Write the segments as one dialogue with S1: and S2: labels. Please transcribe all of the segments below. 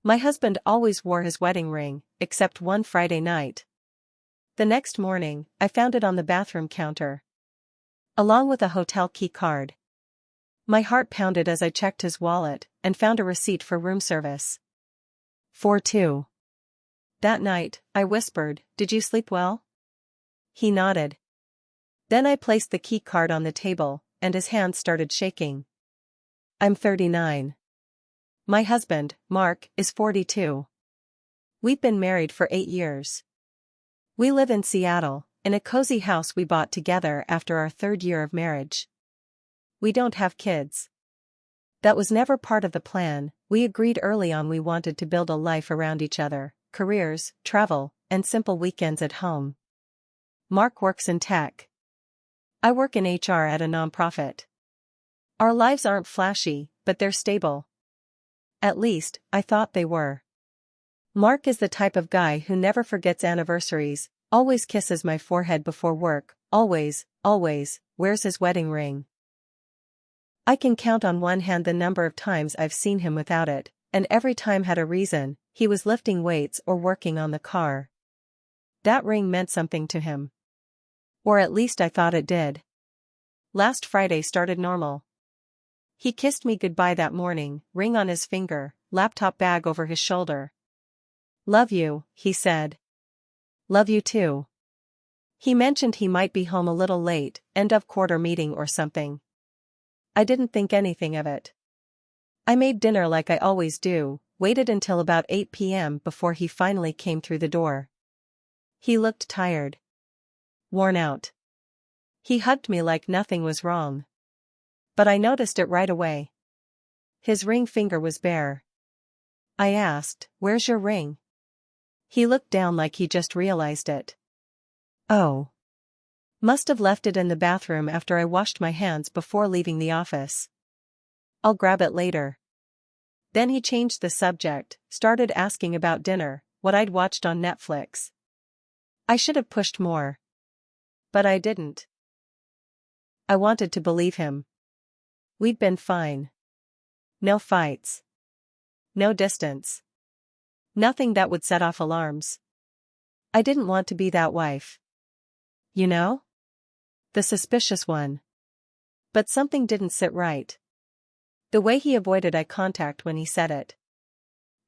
S1: My husband always wore his wedding ring, except one Friday night. The next morning, I found it on the bathroom counter, along with a hotel key card. My heart pounded as I checked his wallet and found a receipt for room service. 4-2. That night, I whispered, "Did you sleep well?" He nodded. Then I placed the key card on the table, and his hand started shaking. I'm 39. My husband, Mark, is 42. We've been married for 8 years. We live in Seattle, in a cozy house we bought together after our 3rd year of marriage. We don't have kids. That was never part of the plan. We agreed early on we wanted to build a life around each other, careers, travel, and simple weekends at home. Mark works in tech. I work in HR at a nonprofit. Our lives aren't flashy, but they're stable. At least, I thought they were. Mark is the type of guy who never forgets anniversaries, always kisses my forehead before work, always wears his wedding ring. I can count on one hand the number of times I've seen him without it, and every time had a reason. He was lifting weights or working on the car. That ring meant something to him. Or at least I thought it did. Last Friday started normal. He kissed me goodbye that morning, ring on his finger, laptop bag over his shoulder. "Love you," he said. "Love you too." He mentioned he might be home a little late, end of quarter meeting or something. I didn't think anything of it. I made dinner like I always do, waited until about 8 p.m. before he finally came through the door. He looked tired. Worn out. He hugged me like nothing was wrong. But I noticed it right away. His ring finger was bare. I asked, "Where's your ring?" He looked down like he just realized it. "Oh. Must have left it in the bathroom after I washed my hands before leaving the office. I'll grab it later." Then he changed the subject, started asking about dinner, what I'd watched on Netflix. I should have pushed more. But I didn't. I wanted to believe him. We'd been fine. No fights. No distance. Nothing that would set off alarms. I didn't want to be that wife. You know? The suspicious one. But something didn't sit right. The way he avoided eye contact when he said it.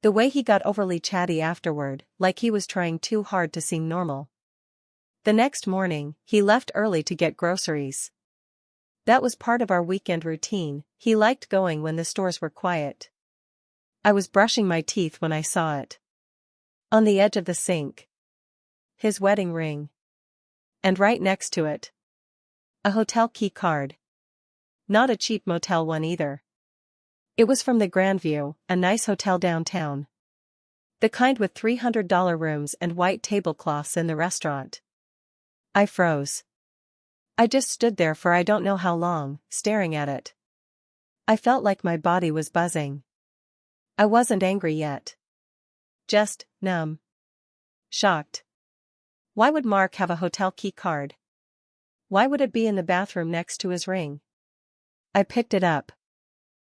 S1: The way he got overly chatty afterward, like he was trying too hard to seem normal. The next morning, he left early to get groceries. That was part of our weekend routine. He liked going when the stores were quiet. I was brushing my teeth when I saw it. On the edge of the sink. His wedding ring. And right next to it, a hotel key card. Not a cheap motel one either. It was from the Grandview, a nice hotel downtown. The kind with $300 rooms and white tablecloths in the restaurant. I froze. I just stood there for I don't know how long, staring at it. I felt like my body was buzzing. I wasn't angry yet. Just numb. Shocked. Why would Mark have a hotel key card? Why would it be in the bathroom next to his ring? I picked it up.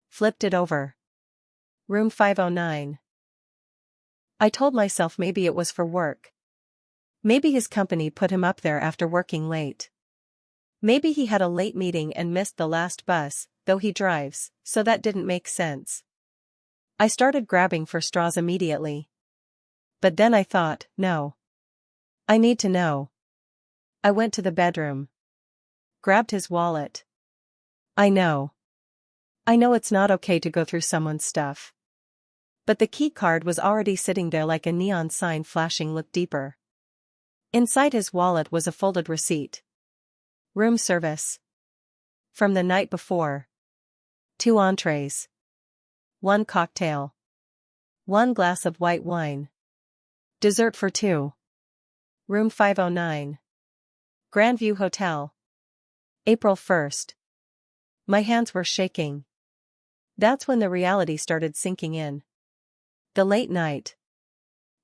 S1: Flipped it over. Room 509. I told myself maybe it was for work. Maybe his company put him up there after working late. Maybe he had a late meeting and missed the last bus, though he drives, so that didn't make sense. I started grabbing for straws immediately. But then I thought, no. I need to know. I went to the bedroom. Grabbed his wallet. I know it's not okay to go through someone's stuff. But the key card was already sitting there like a neon sign flashing "Look deeper." Inside his wallet was a folded receipt. Room service. From the night before. 2 entrees. 1 cocktail. 1 glass of white wine. Dessert for 2. Room 509. Grandview Hotel. April 1st. My hands were shaking. That's when the reality started sinking in. The late night.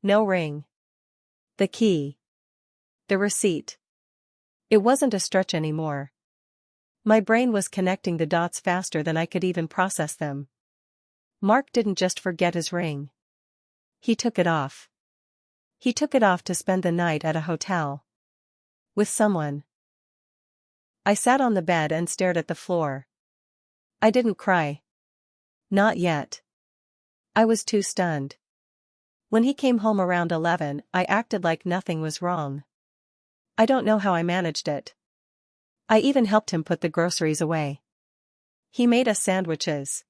S1: No ring. The key. The receipt. It wasn't a stretch anymore. My brain was connecting the dots faster than I could even process them. Mark didn't just forget his ring. He took it off. He took it off to spend the night at a hotel. With someone. I sat on the bed and stared at the floor. I didn't cry. Not yet. I was too stunned. When he came home around 11, I acted like nothing was wrong. I don't know how I managed it. I even helped him put the groceries away. He made us sandwiches.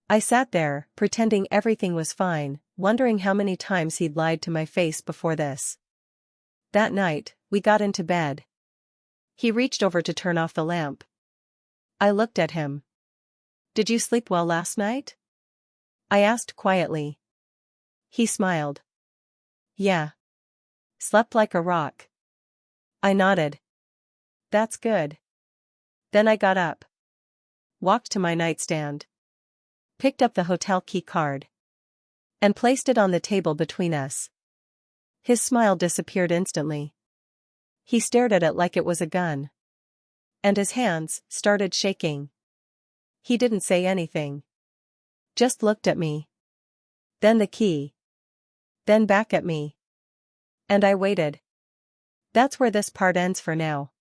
S1: I sat there, pretending everything was fine, wondering how many times he'd lied to my face before this. That night, we got into bed. He reached over to turn off the lamp. I looked at him. "Did you sleep well last night?" I asked quietly. He smiled. "Yeah. Slept like a rock." I nodded. "That's good." Then I got up. Walked to my nightstand. Picked up the hotel key card. And placed it on the table between us. His smile disappeared instantly. He stared at it like it was a gun. And his hands started shaking. He didn't say anything. Just looked at me. Then the key. Then back at me. And I waited. That's where this part ends for now.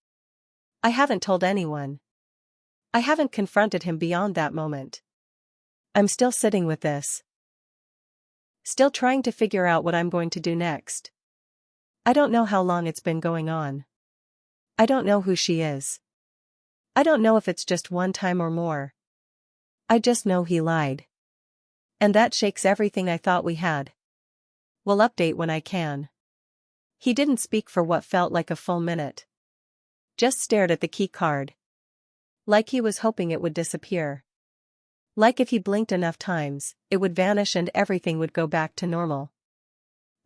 S1: I haven't told anyone. I haven't confronted him beyond that moment. I'm still sitting with this. Still trying to figure out what I'm going to do next. I don't know how long it's been going on. I don't know who she is. I don't know if it's just one time or more. I just know he lied. And that shakes everything I thought we had. Will update when I can. He didn't speak for what felt like a full minute. Just stared at the key card. Like he was hoping it would disappear. Like if he blinked enough times, it would vanish and everything would go back to normal.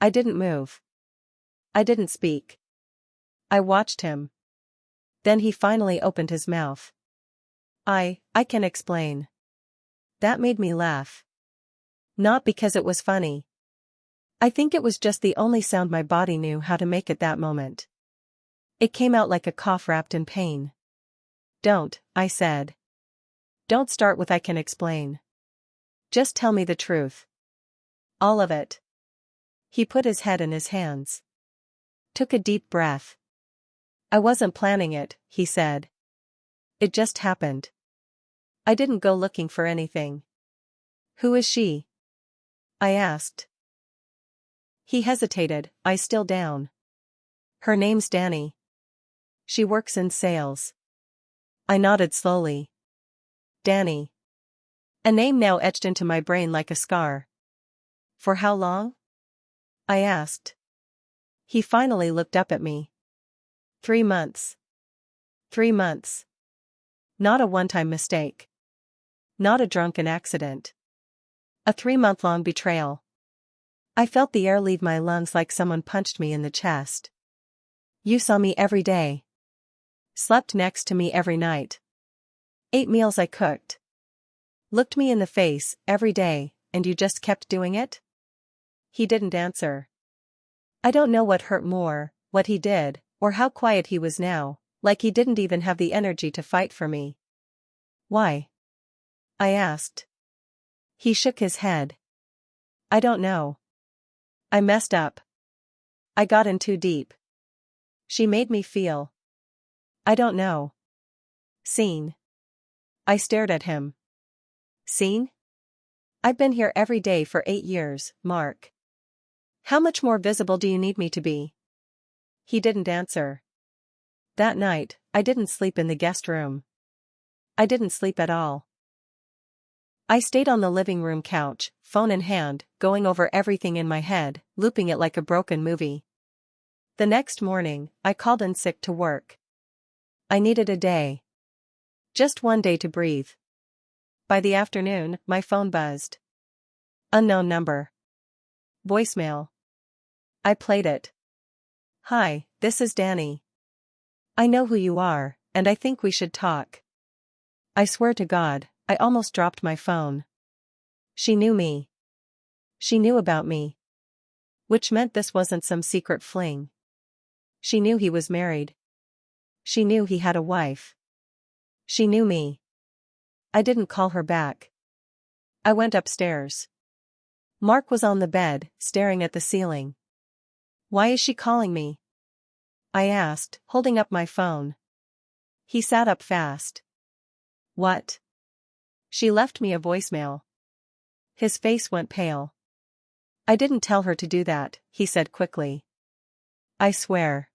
S1: I didn't move. I didn't speak. I watched him. Then he finally opened his mouth. I can explain. That made me laugh. Not because it was funny. I think it was just the only sound my body knew how to make at that moment. It came out like a cough wrapped in pain. "Don't," I said. "Don't start with 'I can explain.' Just tell me the truth. All of it." He put his head in his hands. Took a deep breath. "I wasn't planning it," he said. "It just happened. I didn't go looking for anything." "Who is she?" I asked. He hesitated, eyes still down. "Her name's Danny. She works in sales." I nodded slowly. Danny. A name now etched into my brain like a scar. "For how long?" I asked. He finally looked up at me. 3 months. 3 months. Not a one-time mistake. Not a drunken accident. A 3-month-long betrayal. I felt the air leave my lungs like someone punched me in the chest. "You saw me every day. Slept next to me every night. Ate meals I cooked. Looked me in the face every day, and you just kept doing it?" He didn't answer. I don't know what hurt more, what he did, or how quiet he was now, like he didn't even have the energy to fight for me. "Why?" I asked. He shook his head. "I don't know. I messed up. I got in too deep. She made me feel. I don't know. Seen." I stared at him. "Seen? I've been here every day for 8 years, Mark. How much more visible do you need me to be?" He didn't answer. That night, I didn't sleep in the guest room. I didn't sleep at all. I stayed on the living room couch, phone in hand, going over everything in my head, looping it like a broken movie. The next morning, I called in sick to work. I needed a day. Just one day to breathe. By the afternoon, my phone buzzed. Unknown number. Voicemail. I played it. "Hi, this is Danny. I know who you are, and I think we should talk." I swear to God, I almost dropped my phone. She knew me. She knew about me. Which meant this wasn't some secret fling. She knew he was married. She knew he had a wife. She knew me. I didn't call her back. I went upstairs. Mark was on the bed, staring at the ceiling. "Why is she calling me?" I asked, holding up my phone. He sat up fast. "What?" "She left me a voicemail." His face went pale. "I didn't tell her to do that," he said quickly. "I swear.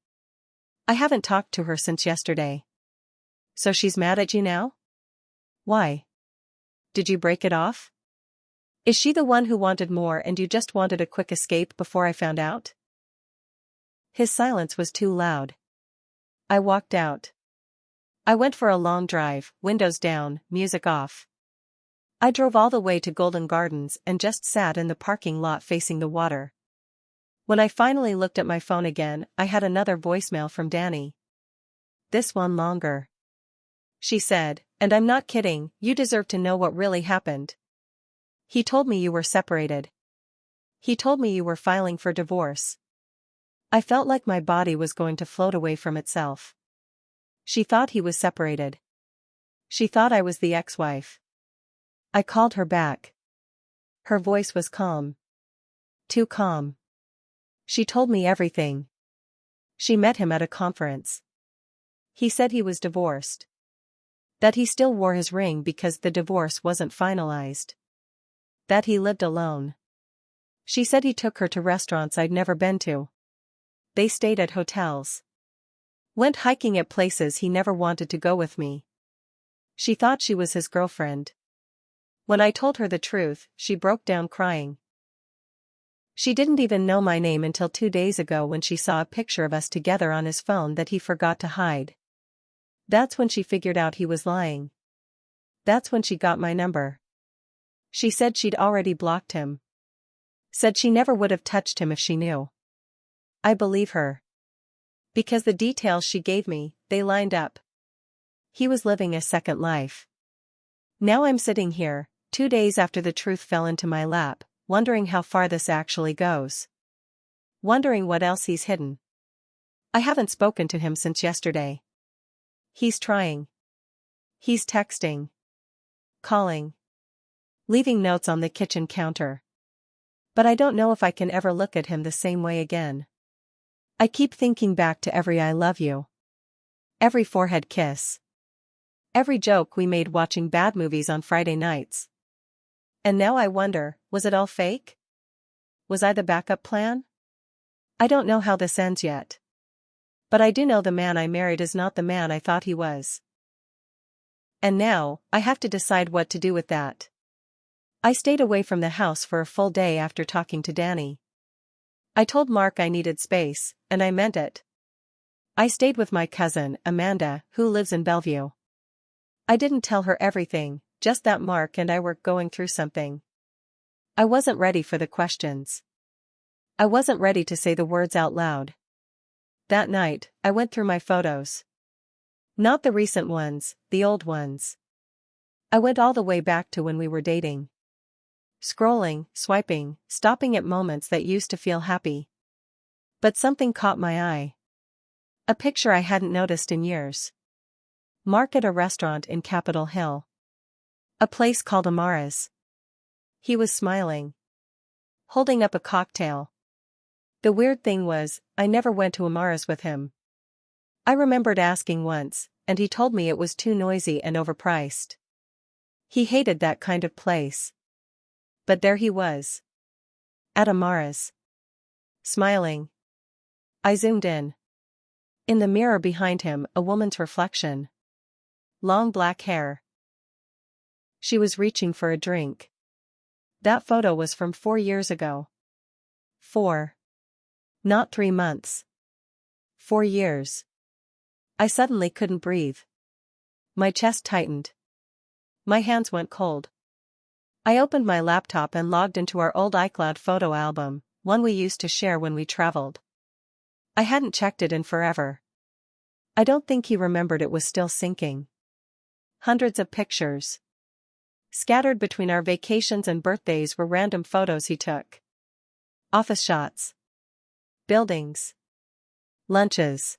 S1: I haven't talked to her since yesterday." "So she's mad at you now?" "Why? Did you break it off? Is she the one who wanted more and you just wanted a quick escape before I found out?" His silence was too loud. I walked out. I went for a long drive, windows down, music off. I drove all the way to Golden Gardens and just sat in the parking lot facing the water. When I finally looked at my phone again, I had another voicemail from Danny. "This one longer," she said, "and I'm not kidding, you deserve to know what really happened. He told me you were separated. He told me you were filing for divorce." I felt like my body was going to float away from itself. She thought he was separated. She thought I was the ex-wife. I called her back. Her voice was calm. Too calm. She told me everything. She met him at a conference. He said he was divorced. That he still wore his ring because the divorce wasn't finalized. That he lived alone. She said he took her to restaurants I'd never been to. They stayed at hotels. Went hiking at places he never wanted to go with me. She thought she was his girlfriend. When I told her the truth, she broke down crying. She didn't even know my name until 2 days ago when she saw a picture of us together on his phone that he forgot to hide. That's when she figured out he was lying. That's when she got my number. She said she'd already blocked him. Said she never would have touched him if she knew. I believe her. Because the details she gave me, they lined up. He was living a second life. Now I'm sitting here, 2 days after the truth fell into my lap, wondering how far this actually goes. Wondering what else he's hidden. I haven't spoken to him since yesterday. He's trying. He's texting. Calling. Leaving notes on the kitchen counter. But I don't know if I can ever look at him the same way again. I keep thinking back to every "I love you." Every forehead kiss. Every joke we made watching bad movies on Friday nights. And now I wonder, was it all fake? Was I the backup plan? I don't know how this ends yet. But I do know the man I married is not the man I thought he was. And now, I have to decide what to do with that. I stayed away from the house for a full day after talking to Danny. I told Mark I needed space, and I meant it. I stayed with my cousin, Amanda, who lives in Bellevue. I didn't tell her everything, just that Mark and I were going through something. I wasn't ready for the questions. I wasn't ready to say the words out loud. That night, I went through my photos. Not the recent ones, the old ones. I went all the way back to when we were dating. Scrolling, swiping, stopping at moments that used to feel happy. But something caught my eye. A picture I hadn't noticed in years. Mark at a restaurant in Capitol Hill. A place called Amara's. He was smiling. Holding up a cocktail. The weird thing was, I never went to Amara's with him. I remembered asking once, and he told me it was too noisy and overpriced. He hated that kind of place. But there he was. At Amara's. Smiling. I zoomed in. In the mirror behind him, a woman's reflection. Long black hair. She was reaching for a drink. That photo was from 4 years ago. 4. Not 3 months. 4 years. I suddenly couldn't breathe. My chest tightened. My hands went cold. I opened my laptop and logged into our old iCloud photo album, one we used to share when we traveled. I hadn't checked it in forever. I don't think he remembered it was still syncing. Hundreds of pictures. Scattered between our vacations and birthdays were random photos he took. Office shots. Buildings. Lunches.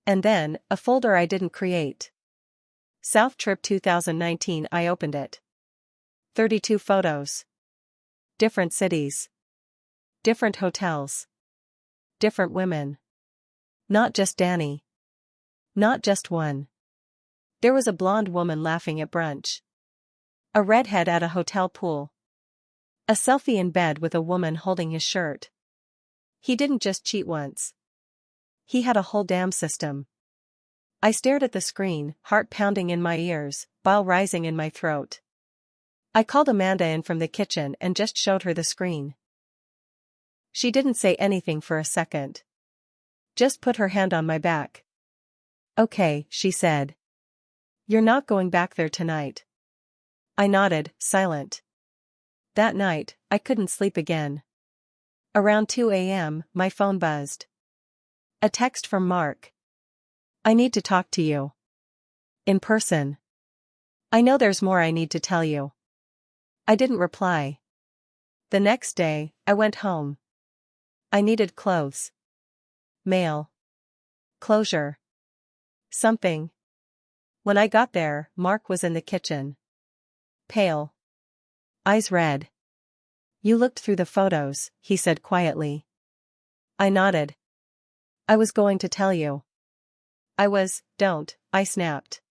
S1: And then, a folder I didn't create. South Trip 2019. I opened it. 32 photos. Different cities. Different hotels. Different women. Not just Danny. Not just one. There was a blonde woman laughing at brunch. A redhead at a hotel pool. A selfie in bed with a woman holding his shirt. He didn't just cheat once. He had a whole damn system. I stared at the screen, heart pounding in my ears, bile rising in my throat. I called Amanda in from the kitchen and just showed her the screen. She didn't say anything for a second. Just put her hand on my back. Okay, she said. You're not going back there tonight. I nodded, silent. That night, I couldn't sleep again. Around 2 a.m., my phone buzzed. A text from Mark. I need to talk to you. In person. I know there's more I need to tell you. I didn't reply. The next day, I went home. I needed clothes. Mail. Closure. Something. When I got there, Mark was in the kitchen. Pale. Eyes red. You looked through the photos, he said quietly. I nodded. I was going to tell you. Don't, I snapped.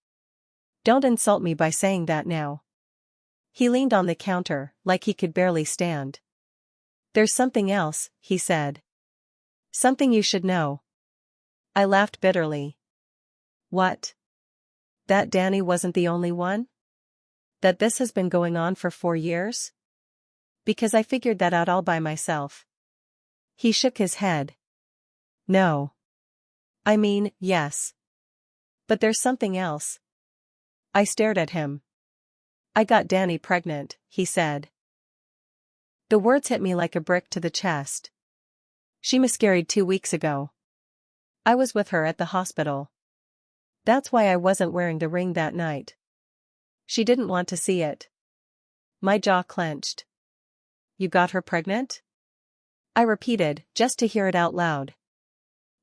S1: Don't insult me by saying that now. He leaned on the counter, like he could barely stand. There's something else, he said. Something you should know. I laughed bitterly. What? That Danny wasn't the only one? That this has been going on for 4 years? Because I figured that out all by myself. He shook his head. No. I mean, yes. But there's something else. I stared at him. I got Danny pregnant, he said. The words hit me like a brick to the chest. She miscarried 2 weeks ago. I was with her at the hospital. That's why I wasn't wearing the ring that night. She didn't want to see it. My jaw clenched. You got her pregnant? I repeated, just to hear it out loud.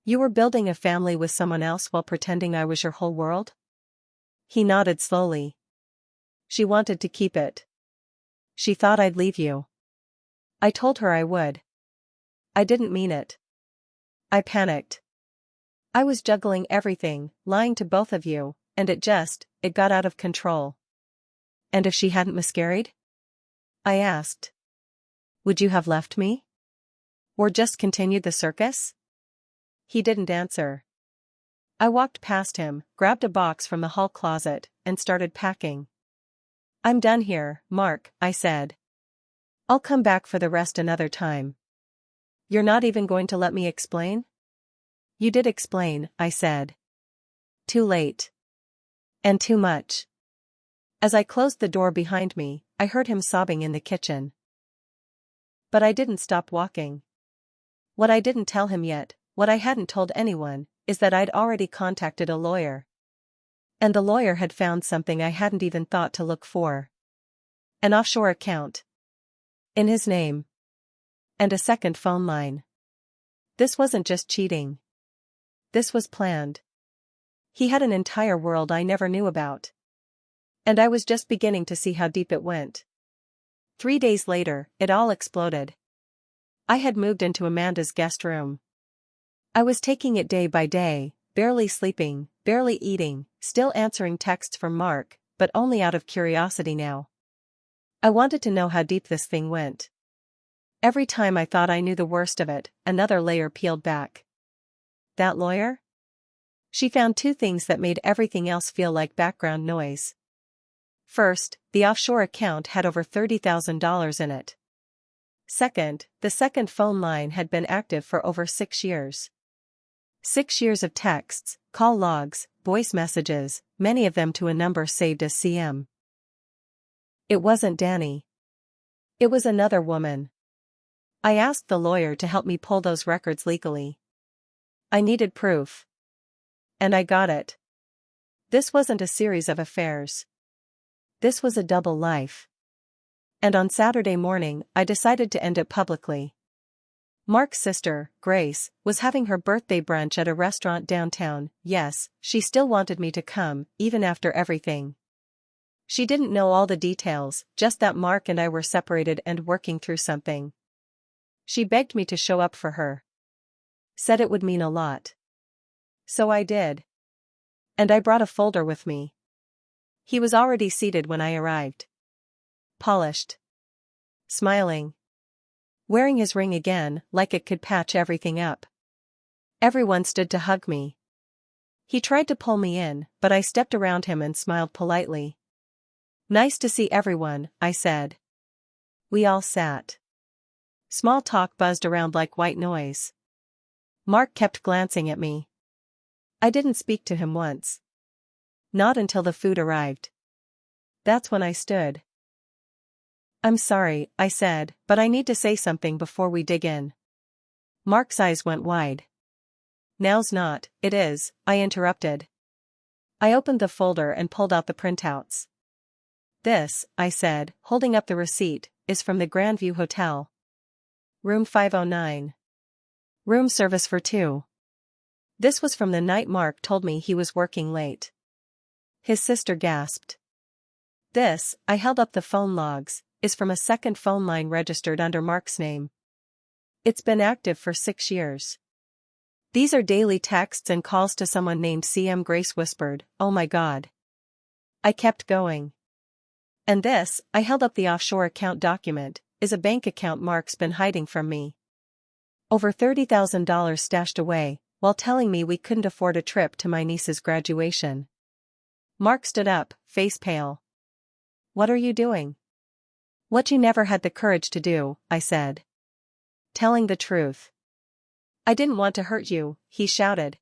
S1: You were building a family with someone else while pretending I was your whole world? He nodded slowly. She wanted to keep it. She thought I'd leave you. I told her I would. I didn't mean it. I panicked. I was juggling everything, lying to both of you, and it got out of control. And if she hadn't miscarried? I asked. Would you have left me? Or just continued the circus? He didn't answer. I walked past him, grabbed a box from the hall closet, and started packing. I'm done here, Mark, I said. I'll come back for the rest another time. You're not even going to let me explain? You did explain, I said. Too late. And too much. As I closed the door behind me, I heard him sobbing in the kitchen. But I didn't stop walking. What I didn't tell him yet, what I hadn't told anyone, is that I'd already contacted a lawyer. And the lawyer had found something I hadn't even thought to look for. An offshore account. In his name. And a second phone line. This wasn't just cheating. This was planned. He had an entire world I never knew about. And I was just beginning to see how deep it went. 3 days later, it all exploded. I had moved into Amanda's guest room. I was taking it day by day, barely sleeping, barely eating, still answering texts from Mark, but only out of curiosity now. I wanted to know how deep this thing went. Every time I thought I knew the worst of it, another layer peeled back. That lawyer? She found 2 things that made everything else feel like background noise. First, the offshore account had over $30,000 in it. Second, the second phone line had been active for over 6 years. 6 years of texts, call logs, voice messages, many of them to a number saved as CM. It wasn't Danny. It was another woman. I asked the lawyer to help me pull those records legally. I needed proof. And I got it. This wasn't a series of affairs. This was a double life. And on Saturday morning, I decided to end it publicly. Mark's sister, Grace, was having her birthday brunch at a restaurant downtown. Yes, she still wanted me to come, even after everything. She didn't know all the details, just that Mark and I were separated and working through something. She begged me to show up for her. Said it would mean a lot. So I did. And I brought a folder with me. He was already seated when I arrived. Polished. Smiling. Wearing his ring again, like it could patch everything up. Everyone stood to hug me. He tried to pull me in, but I stepped around him and smiled politely. Nice to see everyone, I said. We all sat. Small talk buzzed around like white noise. Mark kept glancing at me. I didn't speak to him once. Not until the food arrived. That's when I stood. I'm sorry, I said, but I need to say something before we dig in. Mark's eyes went wide. Now's not, it is, I interrupted. I opened the folder and pulled out the printouts. This, I said, holding up the receipt, is from the Grandview Hotel. Room 509. Room service for 2. This was from the night Mark told me he was working late. His sister gasped. This, I held up the phone logs, is from a second phone line registered under Mark's name. It's been active for 6 years. These are daily texts and calls to someone named CM. Grace whispered, oh my God. I kept going. And this, I held up the offshore account document, is a bank account Mark's been hiding from me. Over $30,000 stashed away, while telling me we couldn't afford a trip to my niece's graduation. Mark stood up, face pale. What are you doing? What you never had the courage to do, I said. Telling the truth. I didn't want to hurt you, he shouted.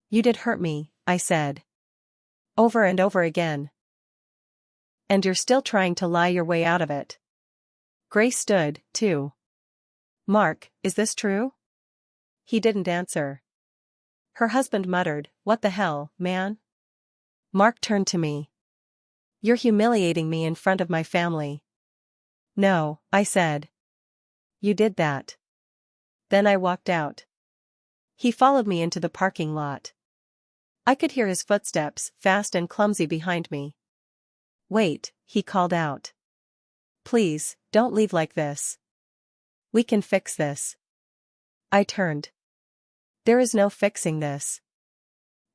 S1: You did hurt me, I said. Over and over again. And you're still trying to lie your way out of it. Grace stood, too. Mark, is this true? He didn't answer. Her husband muttered, what the hell, man? Mark turned to me. You're humiliating me in front of my family. No, I said. You did that. Then I walked out. He followed me into the parking lot. I could hear his footsteps, fast and clumsy behind me. Wait, he called out. Please, don't leave like this. We can fix this. I turned. There is no fixing this.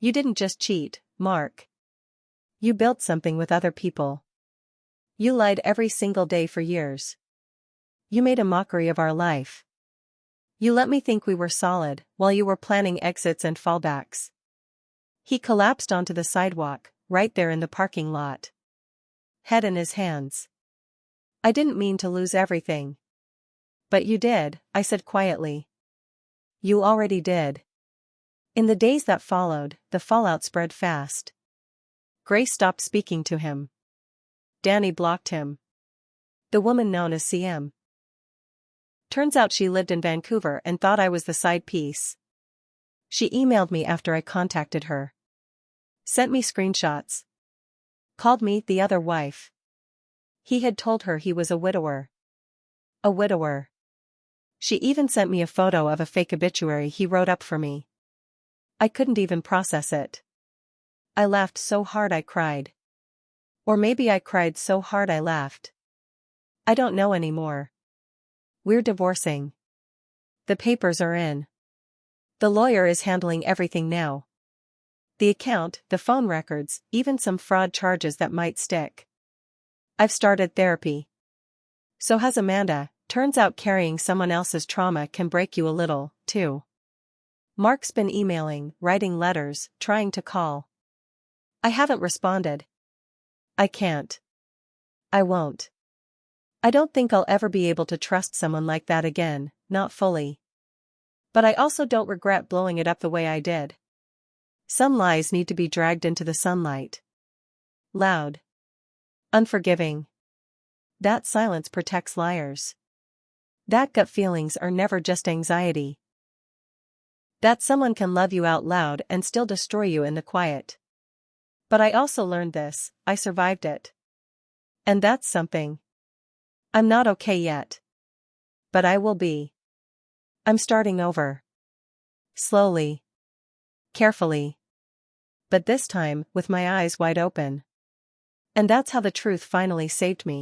S1: You didn't just cheat, Mark. You built something with other people. You lied every single day for years. You made a mockery of our life. You let me think we were solid, while you were planning exits and fallbacks. He collapsed onto the sidewalk, right there in the parking lot. Head in his hands. I didn't mean to lose everything. But you did, I said quietly. You already did. In the days that followed, the fallout spread fast. Grace stopped speaking to him. Danny blocked him. The woman known as CM. Turns out she lived in Vancouver and thought I was the side piece. She emailed me after I contacted her. Sent me screenshots. Called me the other wife. He had told her he was a widower. A widower. She even sent me a photo of a fake obituary he wrote up for me. I couldn't even process it. I laughed so hard I cried. Or maybe I cried so hard I laughed. I don't know anymore. We're divorcing. The papers are in. The lawyer is handling everything now. The account, the phone records, even some fraud charges that might stick. I've started therapy. So has Amanda. Turns out carrying someone else's trauma can break you a little, too. Mark's been emailing, writing letters, trying to call. I haven't responded. I can't. I won't. I don't think I'll ever be able to trust someone like that again, not fully. But I also don't regret blowing it up the way I did. Some lies need to be dragged into the sunlight. Loud. Unforgiving. That silence protects liars. That gut feelings are never just anxiety. That someone can love you out loud and still destroy you in the quiet. But I also learned this, I survived it. And that's something. I'm not okay yet. But I will be. I'm starting over. Slowly. Carefully. But this time, with my eyes wide open. And that's how the truth finally saved me.